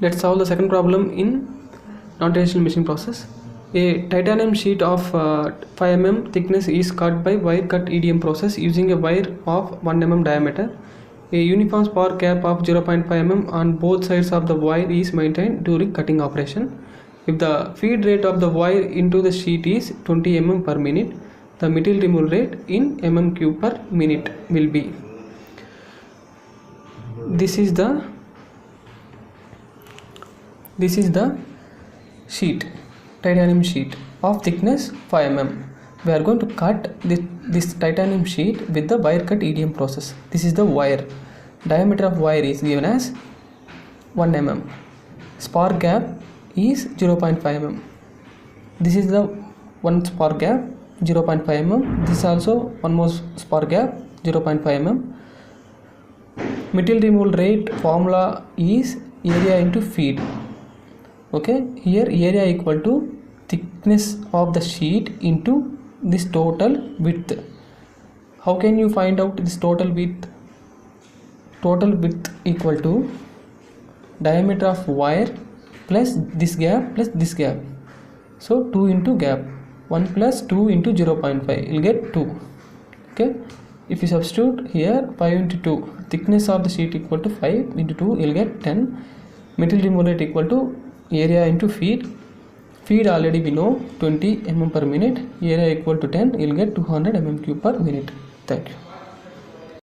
Let's solve the second problem in non-traditional machining process. A titanium sheet of 5 mm thickness is cut by wire cut EDM process using a wire of 1 mm diameter. A uniform spark gap of 0.5 mm on both sides of the wire is maintained during cutting operation. If the feed rate of the wire into the sheet is 20 mm per minute, the material removal rate in mm cube per minute will be. This is the sheet, titanium sheet of thickness 5 mm. We are going to cut this titanium sheet with the wire cut EDM process. This is the wire. Diameter of wire is given as 1 mm. Spark gap is 0.5 mm. This is the one spark gap 0.5 mm. This is also one more spark gap 0.5 mm. Material removal rate formula is area into feed. Okay, here area equal to thickness of the sheet into this total width. How can you find out this total width? Total width equal to diameter of wire plus this gap plus this gap. So 2 into gap, 1 plus 2 into 0.5, you'll get 2. Okay, if you substitute here 5 into 2, thickness of the sheet equal to 5 into 2, you'll get 10. Material removal rate equal to area into feed. Feed already we know 20 mm per minute. Area equal to 10, you'll get 200 mm cube per minute. Thank you.